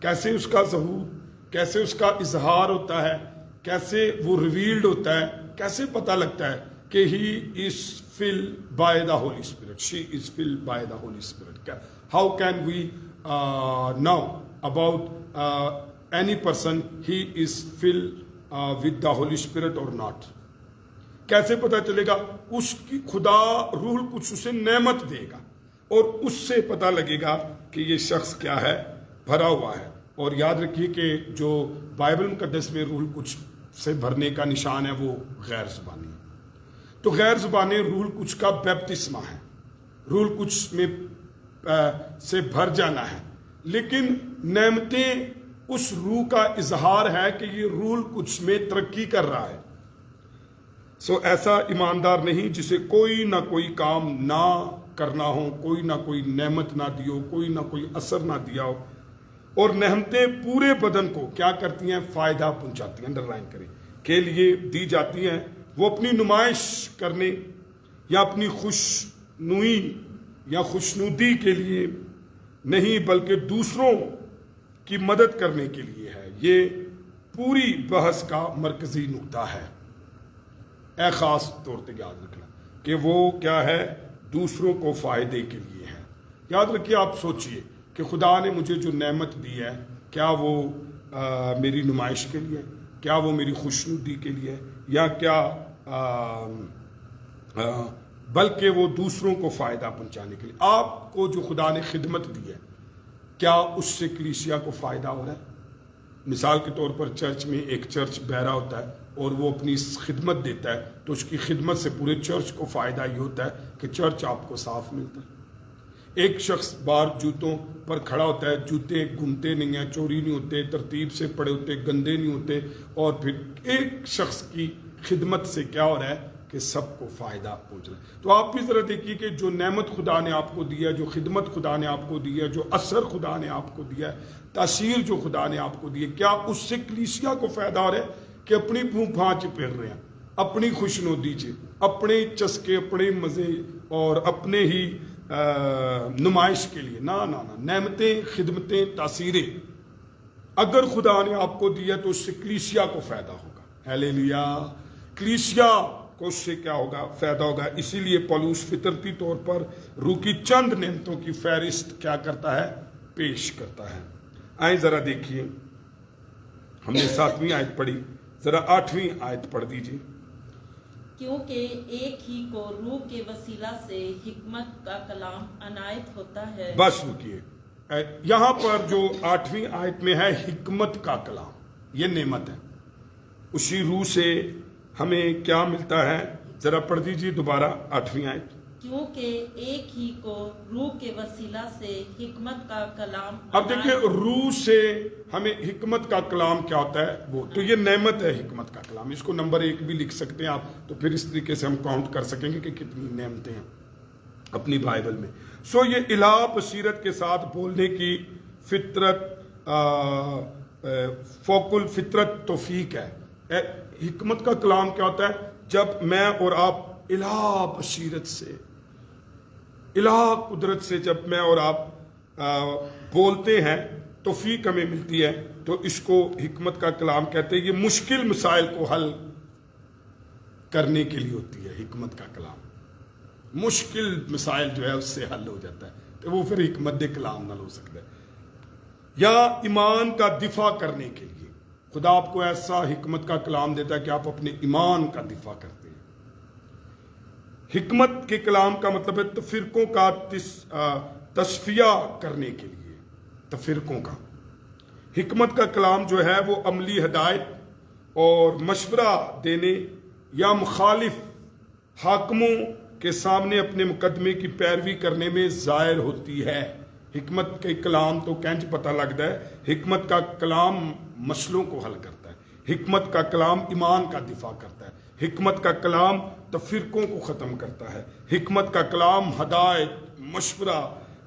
کیسے اس کا ظہور، کیسے اس کا اظہار ہوتا ہے، کیسے وہ ریویلڈ ہوتا ہے، کیسے پتہ لگتا ہے کہ ہی از فilled by the Holy Spirit, she is filled by the Holy Spirit. How can we know about any person he is filled with the Holy Spirit or not? کیسے پتہ چلے گا؟ اس کی خدا روح القدس اسے نعمت دے گا اور اس سے پتہ لگے گا کہ یہ شخص کیا ہے؟ بھرا ہوا ہے. اور یاد رکھیے کہ جو بائبل مقدس میں روح القدس سے بھرنے کا نشان ہے وہ غیر زبانی ہے. تو غیر زبانیں روح القدس کا بیپتسمہ ہے، روح القدس میں سے بھر جانا ہے. لیکن نعمتیں اس روح کا اظہار ہے کہ یہ روح القدس میں ترقی کر رہا ہے. سو ایسا ایماندار نہیں جسے کوئی نہ کوئی کام نہ کرنا ہو، کوئی نہ کوئی نعمت نہ دی ہو، کوئی نہ کوئی اثر نہ دیا ہو. اور نعمتیں پورے بدن کو کیا کرتی ہیں؟ فائدہ پہنچاتی ہیں، انڈر لائن کریں، کے لیے دی جاتی ہیں. وہ اپنی نمائش کرنے یا اپنی خوشنوئی یا خوشنودی کے لیے نہیں بلکہ دوسروں کی مدد کرنے کے لیے ہے. یہ پوری بحث کا مرکزی نقطہ ہے. اے خاص طور پہ یاد رکھنا کہ وہ کیا ہے, دوسروں کو فائدے کے لیے ہے. یاد رکھیے, آپ سوچئے کہ خدا نے مجھے جو نعمت دی ہے, کیا وہ میری نمائش کے لیے, کیا وہ میری خوشنودی کے لیے, یا کیا بلکہ وہ دوسروں کو فائدہ پہنچانے کے لیے. آپ کو جو خدا نے خدمت دی ہے, کیا اس سے کلیسیا کو فائدہ ہو رہا ہے؟ مثال کے طور پر چرچ میں ایک چرچ بہرا ہوتا ہے اور وہ اپنی خدمت دیتا ہے, تو اس کی خدمت سے پورے چرچ کو فائدہ یہ ہوتا ہے کہ چرچ آپ کو صاف ملتا ہے. ایک شخص بار جوتوں پر کھڑا ہوتا ہے, جوتے گھومتے نہیں ہیں, چوری نہیں ہوتے, ترتیب سے پڑے ہوتے, گندے نہیں ہوتے, اور پھر ایک شخص کی خدمت سے کیا ہو رہا ہے کہ سب کو فائدہ پہنچ رہا ہے. تو آپ بھی ذرا دیکھیے کہ جو نعمت خدا نے آپ کو دی ہے, جو خدمت خدا نے آپ کو دی ہے, جو اثر خدا نے آپ کو دیا ہے, تاثیر جو خدا نے آپ کو دی ہے, کیا اس سے کلیسیا کو فائدہ ہو رہا ہے کہ اپنی پھونک پھانچ پھر رہے ہیں, اپنی خوشنودی سے, اپنے چسکے, اپنے مزے اور اپنے ہی نمائش کے لیے؟ نہ نہ نہ, نعمتیں, خدمتیں, تاثیریں اگر خدا نے آپ کو دیا تو اس سے کلیسیا کو فائدہ ہوگا. ہیلیلویا. کلیسیا کو اس سے کیا ہوگا؟ فائدہ ہوگا. اسی لیے پولس فطرتی طور پر روح کی چند نعمتوں کی فہرست کیا کرتا ہے؟ پیش کرتا ہے. آئیں ذرا دیکھیے, ہم نے 7ویں آیت پڑھی, ذرا 8ویں آیت پڑھ دیجیے. کیونکہ ایک ہی کو روح کے وسیلہ سے حکمت کا کلام عنایت ہوتا ہے. بس رکیے, یہاں پر جو 8ویں آیت میں ہے حکمت کا کلام, یہ نعمت ہے. اسی روح سے ہمیں کیا ملتا ہے؟ ذرا پڑھ دیجیے دوبارہ 8ویں آیت. کیونکہ ایک ہی کو روح کے وسیلہ سے حکمت کا کلام. اب دیکھیں, روح سے ہمیں حکمت کا کلام کیا ہوتا ہے؟ وہ تو یہ نعمت ہے حکمت کا کلام. اس کو نمبر 1 بھی لکھ سکتے ہیں آپ, تو پھر اس طریقے سے ہم کاؤنٹ کر سکیں گے کہ کتنی نعمتیں ہیں اپنی بائبل میں. یہ الہ بصیرت کے ساتھ بولنے کی فطرت, فوق الفطرت توفیق ہے. حکمت کا کلام کیا ہوتا ہے؟ جب میں اور آپ الہ بصیرت سے, الہ قدرت سے جب میں اور آپ بولتے ہیں, توفیق ہمیں ملتی ہے, تو اس کو حکمت کا کلام کہتے ہیں. یہ مشکل مسائل کو حل کرنے کے لیے ہوتی ہے حکمت کا کلام. مشکل مسائل جو ہے اس سے حل ہو جاتا ہے, تو وہ پھر حکمت کلام نہ ہو سکتا ہے. یا ایمان کا دفاع کرنے کے لیے خدا آپ کو ایسا حکمت کا کلام دیتا ہے کہ آپ اپنے ایمان کا دفاع کرتے ہیں. حکمت کے کلام کا مطلب ہے تفرقوں کا تصفیہ کرنے کے لیے. تفرقوں کا حکمت کا کلام جو ہے وہ عملی ہدایت اور مشورہ دینے یا مخالف حاکموں کے سامنے اپنے مقدمے کی پیروی کرنے میں ظاہر ہوتی ہے. حکمت کے کلام تو کینچ پتہ لگتا ہے, حکمت کا کلام مسئلوں کو حل کرتا ہے. حکمت کا کلام ایمان کا دفاع کرتا ہے. حکمت کا کلام تفرقوں کو ختم کرتا ہے. حکمت کا کلام ہدایت, مشورہ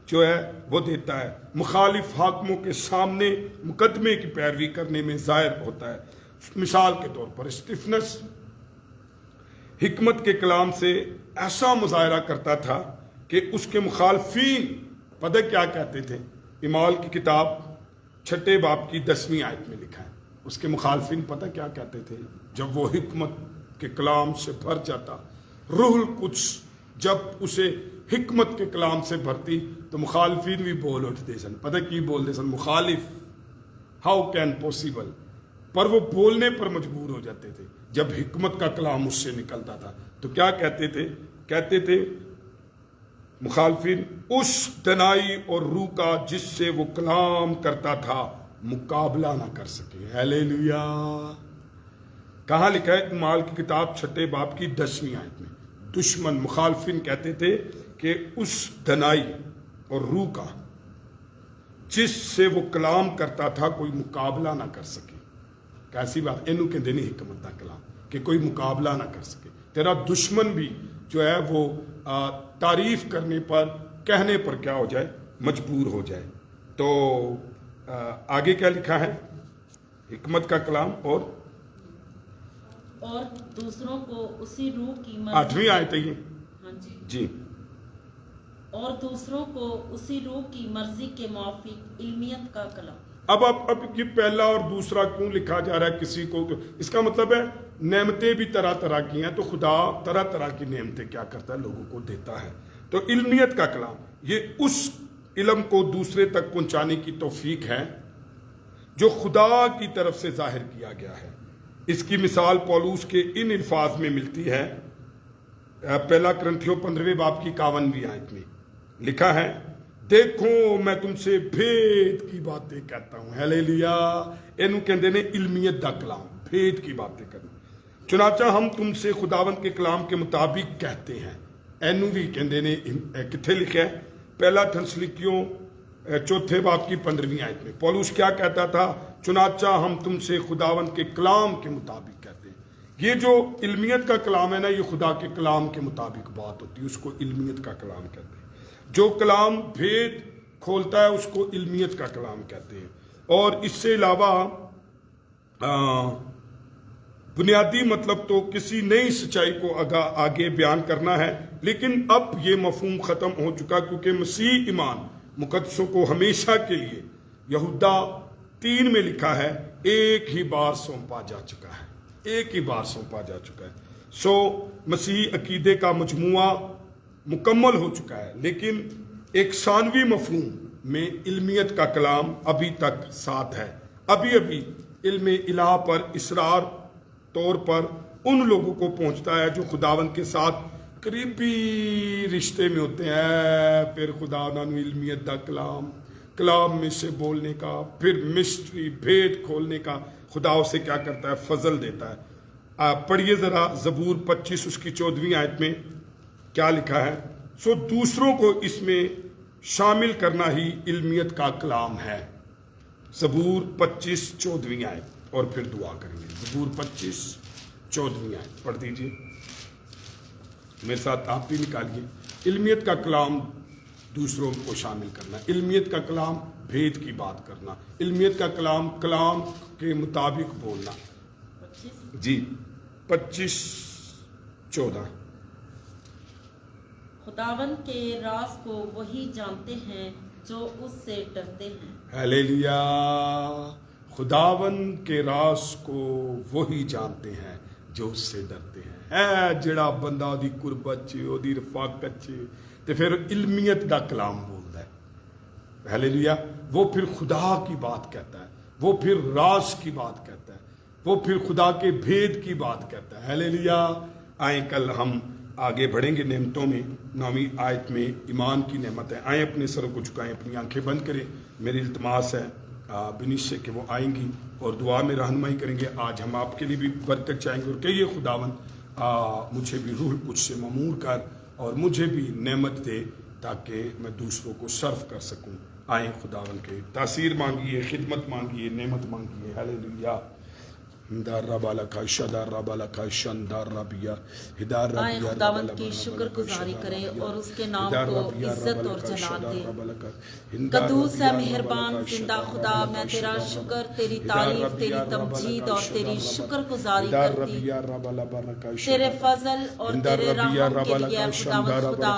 جو ہے وہ دیتا ہے. مخالف حاکموں کے سامنے مقدمے کی پیروی کرنے میں ظاہر ہوتا ہے. مثال کے طور پر اسٹیفنس حکمت کے کلام سے ایسا مظاہرہ کرتا تھا کہ اس کے مخالفین پتہ کیا کہتے تھے؟ اعمال کی کتاب 6 باب کی 10ویں آیت میں لکھا ہے. اس کے مخالفین پتہ کیا کہتے تھے؟ جب وہ حکمت کے کلام سے بھر جاتا, روح القدس جب اسے حکمت کے کلام سے بھرتی, تو مخالفین بھی بول اٹھتے سن. پتہ کی بولتے سن؟ مخالف, ہاؤ کین پاسبل, پر وہ بولنے پر مجبور ہو جاتے تھے جب حکمت کا کلام اس سے نکلتا تھا. تو کیا کہتے تھے؟ کہتے تھے مخالفین, اس دنائی اور روح کا جس سے وہ کلام کرتا تھا مقابلہ نہ کر سکے. ہیلیلویا. کہاں لکھا ہے؟ اعمال کی کتاب 6 باب کی 10ویں آیت میں. دشمن مخالفین کہتے تھے کہ اس دنائی اور روح کا جس سے وہ کلام کرتا تھا کوئی مقابلہ نہ کر سکے. کیسی بات؟ اینو کہ دینی حکمت کا کلام کہ کوئی مقابلہ نہ کر سکے. تیرا دشمن بھی جو ہے وہ تعریف کرنے پر, کہنے پر کیا ہو جائے؟ مجبور ہو جائے. تو آگے کیا لکھا ہے؟ حکمت کا کلام اور دوسروں کو اسی روح کی 8ویں آیت ہے یہ. ہاں جی. اور دوسروں کو اسی روح کی مرضی کے موافق علمیت کا کلام. اب یہ پہلا اور دوسرا کیوں لکھا جا رہا ہے کسی کو؟ اس کا مطلب ہے نعمتیں بھی طرح طرح کی ہیں، تو خدا طرح طرح کی نعمتیں کیا کرتا ہے؟ لوگوں کو دیتا ہے۔ تو علمیت کا کلام یہ اس علم کو دوسرے تک پہنچانے کی توفیق ہے جو خدا کی طرف سے ظاہر کیا گیا ہے۔ اس کی مثال پولوس کے ان الفاظ میں ملتی ہے، پہلا کرنتھیوں 15 باب کی 51ویں آیت میں لکھا ہے، دیکھو میں تم سے بھید کی باتیں کہتا ہوں۔ ہیلیلویا! اینو کہندے نے علمیت دا کلام، بھید کی باتیں کرنا۔ چنانچہ ہم تم سے خداوند کے کلام کے مطابق کہتے ہیں۔ اینو بھی کہندے نے کتھے لکھا ہے؟ پہلا تھسلنیکیوں 4 باب کی 15ویں آیت میں پولوس کیا کہتا تھا؟ چنانچہ ہم تم سے خداوند کے کلام کے مطابق کہتے ہیں۔ یہ جو علمیت کا کلام ہے نا، یہ خدا کے کلام کے مطابق بات ہوتی ہے، اس کو علمیت کا کلام کہتے ہیں۔ جو کلام بھید کھولتا ہے اس کو علمیت کا کلام کہتے ہیں۔ اور اس سے علاوہ بنیادی مطلب تو کسی نئی سچائی کو آگے بیان کرنا ہے، لیکن اب یہ مفہوم ختم ہو چکا کیونکہ مسیح ایمان مقدسوں کو ہمیشہ کے لیے یہودا 3 میں لکھا ہے ایک ہی بار سونپا جا چکا ہے، ایک ہی بار سونپا جا چکا ہے۔ سو مسیح عقیدے کا مجموعہ مکمل ہو چکا ہے، لیکن ایک ثانوی مفہوم میں علمیت کا کلام ابھی تک ساتھ ہے۔ ابھی علم الہ پر اسرار طور پر ان لوگوں کو پہنچتا ہے جو خداوند کے ساتھ قریبی رشتے میں ہوتے ہیں۔ پھر خدا انہوں نے علمیت دا کلام میں سے بولنے کا، پھر مسٹری بھید کھولنے کا خدا اسے کیا کرتا ہے؟ فضل دیتا ہے۔ پڑھیے ذرا زبور 25 اس کی 14ویں آیت میں کیا لکھا ہے؟ سو دوسروں کو اس میں شامل کرنا ہی علمیت کا کلام ہے۔ زبور 25 14ویں آیت، اور پھر دعا کریں گے۔ زبور 25 14ویں آیت پڑھ دیجئے میرے ساتھ، آپ بھی نکالیے۔ علمیت کا کلام دوسروں کو شامل کرنا، علمیت کا کلام بھید کی بات کرنا، علمیت کا کلام کے مطابق بولنا۔ جی 25 14۔ خداوند کے راز کو وہی جانتے ہیں جو اس سے ڈرتے ہیں۔ ہیلیلویا! خداوند کے راز کو وہی جانتے ہیں جو اس سے ڈرتے ہیں۔ جڑا بندہ دی قربت چ دی رفاقت چ تے پھر علمیت دا کلام بولتا ہے، ہیلیلویا، وہ پھر خدا کی بات کہتا ہے، وہ پھر راز کی بات کہتا ہے، وہ پھر خدا کے بھید کی بات کہتا ہے۔ ہیلیلویا! آئیں کل ہم آگے بڑھیں گے نعمتوں میں۔ 9ویں آیت میں ایمان کی نعمت ہے۔ آئیں اپنے سروں کو جھکائیں، اپنی آنکھیں بند کریں۔ میری التماس ہے بنش سے کہ وہ آئیں گی اور دعا میں رہنمائی کریں گے۔ آج ہم آپ کے لیے بھی برکت چاہیں گے اور کہیے خداوند مجھے بھی روح القدس سے مامور کر اور مجھے بھی نعمت دے تاکہ میں دوسروں کو سرو کر سکوں۔ آئیں خداوند کے تاثیر مانگیے، خدمت مانگیے، نعمت مانگیے۔ ہیلیلویا! ہدار رب لکھا شدار رب لکھا شندار ربیا ہدار رب آئیں خداوند کی شکر گزاری کریں اور اس کے نام کو عزت اور جلال دیں۔ قدوس ہے مہربان زندہ خدا، میں تیرا شکر، تیری تعریف، تیری تمجید اور تیری شکر گزاری کرتی۔ تیرے فضل اور تیرے رحم کے لیے خداوند خدا،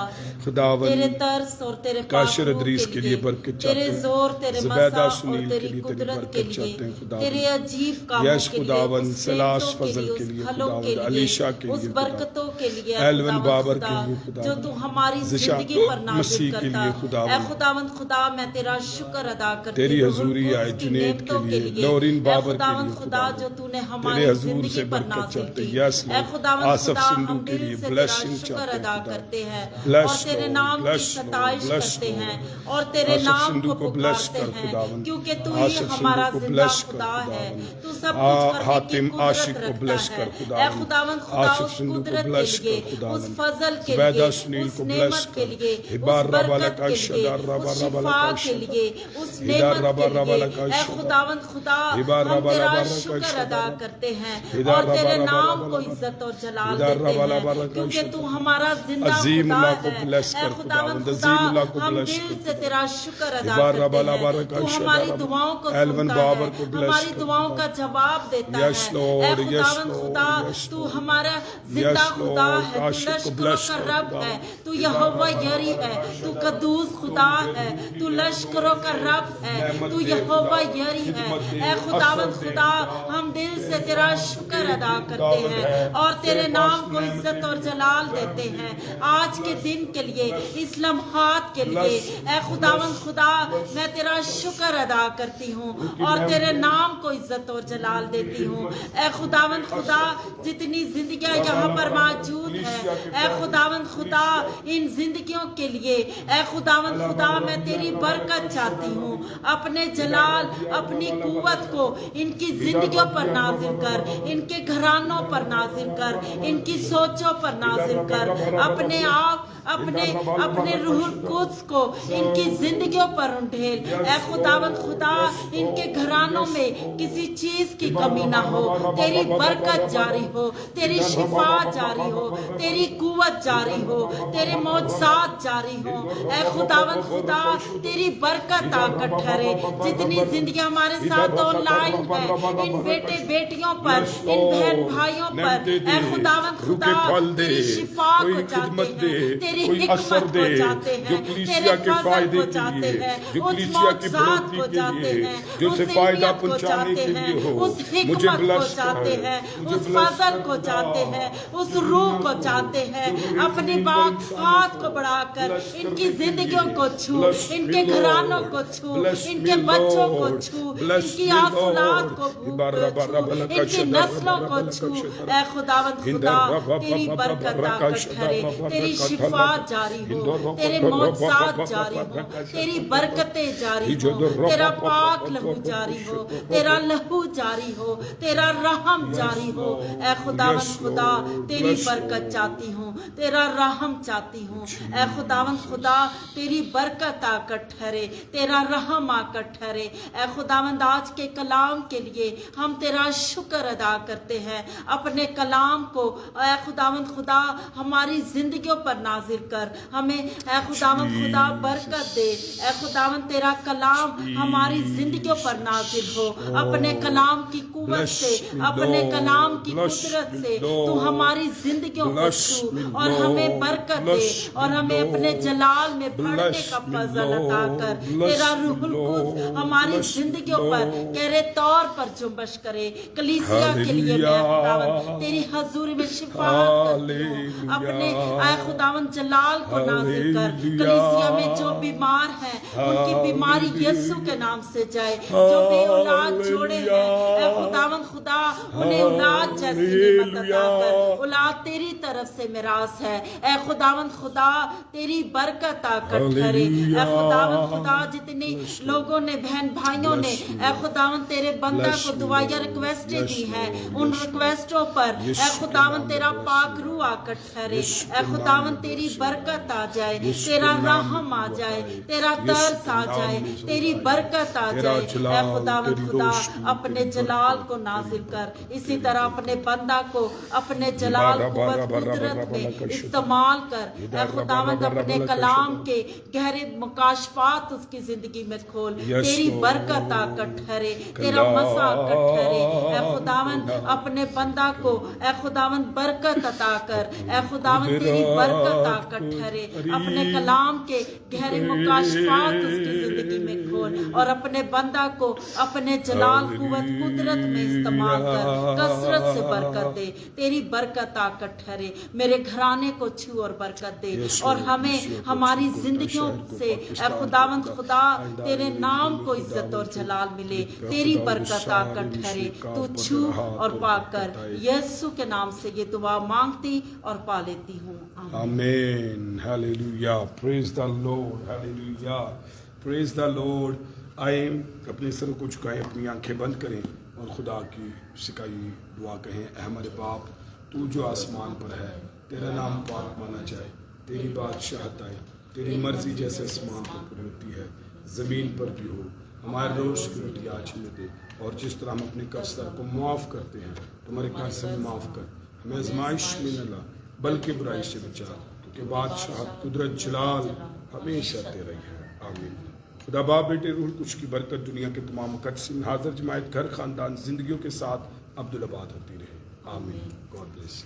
تیرے ترس اور تیرے پاکرو کے لیے، تیرے زور، تیرے مزہ اور تیری قدرت کے لیے، تیرے عجیب کاموں کے لیے، اس سلاس نعمتوں فضل کے کے لیے، لیے اس پھلوں کے علیشا کے لیے، اس لیے برکتوں کے لیے، ایلون بابر کے خدا لیے خدا جو تو ہماری زندگی پر نازل مسیح کے کرتا۔ لیے خدا اے خداوند خدا، میں تیرا شکر ادا کرتی تیری ہوں حضوری روح آئے القدس کی جنید کے نعمتوں لیے، لورین اے بابر کے خداوند لیے خدا جو تو نے ہماری تیرے حضور زندگی سے پر برکت نازل چاہتے کی۔ یس اے خداوند آصف خدا، سندھو ہم کے دل لیے سے تیرا بلیسنگ شکر چاہتے ادا ہیں خدا۔ کرتے ہیں Bless اور تیرے Lord, نام کی bless ستائش Lord, bless کرتے ہیں Lord. اور تیرے آصف نام سندھو کو کو bless پکارتے کر ہیں خداوند، کیونکہ تو ہی آصف ہمارا سندھو کو زندہ bless کر خدا ہے، خداوند، تو سب کچھ کرنے کی حاتم قدرت عاشق کو رکھتا bless ہے۔ کر اے خداوند، خداوند خدا، آصف اس سندھو کو قدرت کے bless لیے، کر خداوند، اس فضل کے زبیدہ لیے، سنیل اس کو نعمت bless کے کر، لیے، اس ہبار ربا برکت لکا کے لیے، شدار ربا اس ربا شفا لکا کے شدار، لیے، اس ہدار نعمت ربا کے ربا لیے۔ لکا اے شدار، خداوند خدا، ہبار ہم ربا تیرا ربا لکا شکر شدار، ادا کرتے ہیں ہدار اور ربا تیرے ربا نام ربا کو لکا، عزت اور جلال ہدار دیتے ربا ہیں ربا لکا کیونکہ شدار۔ تو ہمارا زندہ عظیم خدا اللہ کو ہے۔ bless اے کر خداوند خداوند، خدا، عظیم اللہ کو ہم bless دل کر سے تیرا شکر ادا ہبار کرتے ربا ہیں، ربا لکا تو شدار، ہماری دعاؤں کو ایلون سنتا بابر ہے، کو bless ہماری کر دعاؤں کا خداوند، جواب دیتا دیتا Yes, ہے. Lord. اے Yes, خداوند Lord. خدا Yes, تو Lord. ہمارا زندہ Yes, خدا Lord. ہے, تو عاشق کو لشکروں bless کا کر رب خدا. ہے, تو یہوہ یری ہے, تو قدوس خدا ہے, تو لشکروں کا رب ہے, تو یہوہ یری ہے. اے خداوند خدا ہم دل سے تیرا شکر ادا کرتے ہیں اور تیرے نام کو عزت اور جلال دیتے ہیں آج کے دن کے لیے, اس لمحات کے لیے. اے خداوند خدا میں تیرا شکر ادا کرتی ہوں اور تیرے نام کو عزت اور جلال دیتی ہوں. اے خداوند خدا جتنی زندگیاں یہاں پر موجود ہیں, اے خداوند خدا ان زندگیوں کے لیے اے خداوند خدا میں تیری برکت چاہتی ہوں. اپنے جلال اپنی قوت کو ان کی زندگیوں پر نازل کر, ان کے گھرانوں پر نازل کر, ان کی سوچوں پر نازل کر. اپنے آپ اپنے روح القدس کو ان کی زندگیوں پر انڈھیل. اے خداوند خدا ان کے گھرانوں میں کسی چیز کی کمی نہ ہو. تیری برکت جاری ہو, تیری شفا جاری ہو, تیری قوت جاری ہو, تیرے معجزات جاری ہو. اے خداوند خدا تیری برکت طاقت ٹھہرے. جتنی زندگیاں ہمارے ساتھ آن لائن ہے, ان بیٹے بیٹیوں پر, ان بہن بھائیوں پر, اے خداوند خدا تیری شفا کو چاہتے ہیں, تیری حکمت کو چاہتے ہیں, تیرے فضل کو چاہتے ہیں, اس معجزات کو چاہتے ہیں, اس علمیت کو چاہتے ہیں, اس حکمت کو چاہتے ہیں, اس فضل کو چاہتے ہیں, اس روح کو چاہتے ہیں. اپنی بات ہاتھ کو بڑھا کر ان کی زندگیوں کو چھو, ان کے گھرانوں کو چھو, ان کے بچوں کو چھو, ان کی آسولات کو چھو, ان کی نسلوں کو چھو. اے خداوند خدا تیری برکت طاقت ٹھہرے, تیری شفا جاری ہو, تیرے معجزات جاری ہو, تیری برکتیں جاری ہو, تیرا پاک لہو جاری ہو, تیرا لہو جاری ہو, تیرا رحم جاری ہو. اے خداوند خدا تیری برکت چاہتی ہوں, تیرا رحم چاہتی ہوں. اے خداوند خدا تیری برکت آ کر ٹھہرے, تیرا رحم آ کر ٹھہرے. اے خداوند آج کے کلام کے لیے ہم تیرا شکر ادا کرتے ہیں. اپنے کلام کو اے خداوند خدا ہماری زندگیوں پر نازل کر, ہمیں اے خداوند خدا برکت دے. اے خداوند تیرا کلام ہماری زندگیوں پر نازل ہو. اپنے کلام کی قوت سے, اپنے کلام کی قدرت سے تو ہماری زندگیوں کو چھو اور ہمیں برکت دے, اور ہمیں اپنے جلال میں بڑھنے کا فضل عطا کر. تیرا روح القدس ہماری زندگیوں پر گہرے طور پر جنبش کرے. کلیسیا کے لیے میں خداوند تیری حضوری میں شفاعت کرتی ہوں. اپنے اے خداوند جلال کو نازل کر. کلیسیا میں جو بیمار ہیں ان کی بیماری یسوع کے نام سے جائے. جو بے اولاد چھوڑے ہیں اے خداوند خدا انہیں اولاد جیسی نعمت عطا کر. اولاد تیری طرف سے میراث ہے. اے خداوند خدا تیری برکت طاقت ٹھہرے. اے خداوند خدا جتنے لوگوں نے, بہن بھائیوں نے اے خداوند تیرے بندہ کو دعائیں ریکویسٹیں دی ہیں, ان ریکویسٹوں پر اے خداوند تیرا پاک روح آ کر ٹھہرے. اے خداوند تیری برکت آ جائے, تیرا رحم آ جائے, تیرا ترس آ جائے, تیری برکت آ جائے. اے خداوند خدا اپنے جلال کو نازل کر. اسی طرح اپنے بندہ کو اپنے جلال قوت قدرت میں استعمال کر. اے خداوند اپنے کلام کے گہرے مکاشفات اس کی زندگی میں کھول. تیری برکت آ کر ٹھہرے, تیرا مسا آ کر ٹھہرے. اے خداوند اپنے بندہ کو اے خداوند برکت عطا کر. اے خداوند تیری برکت آ کر ٹھہرے. اپنے کلام کے گہرے مکاشفات اس کی زندگی میں کھول, اور اپنے بندہ کو اپنے جلال قوت قدرت میں استعمال کر. کثرت سے برکت دے. تیری برکت آ کر ٹھہرے. میرے گھرانے کو چھو اور برکت دے, اور ہمیں ہماری زندگیوں سے اے خداوند خدا تیرے نام کو عزت اور جلال ملے. تیری برکت آ کر ٹھہرے. تو چھو اور پا کر. یسوع کے نام سے یہ دعا مانگتی اور پا لیتی ہوں. آمین. ہیلیلویا. پریز دا لارڈ. ہیلیلویا. پریز دا لارڈ. آئیں اپنے سر کو جھکائیں, اپنی آنکھیں بند کریں اور خدا کی سکھائی دعا کہیں. اے ہمارے باپ تو جو آسمان پر ہے, تیرا نام پاک مانا جائے, تیری بادشاہت آئے, تیری مرضی جیسے آسمان پر پوری ہوتی ہے زمین پر بھی ہو. ہمارے روز کی روٹی آج ہمیں دے, اور جس طرح ہم اپنے قرضدار کو معاف کرتے ہیں تمہارے قرض سے معاف کر. ہمیں آزمائش میں نہ لا بلکہ برائی سے بچا, کیونکہ بادشاہت قدرت جلال ہمیشہ تیرا ہی ہے. آمین. خدا باپ بیٹے روح کچھ کی برکت دنیا کے تمام مقدسین حاضر جماعت گھر خاندان زندگیوں کے ساتھ عبدالآباد ہوتی رہے. آمین. God bless.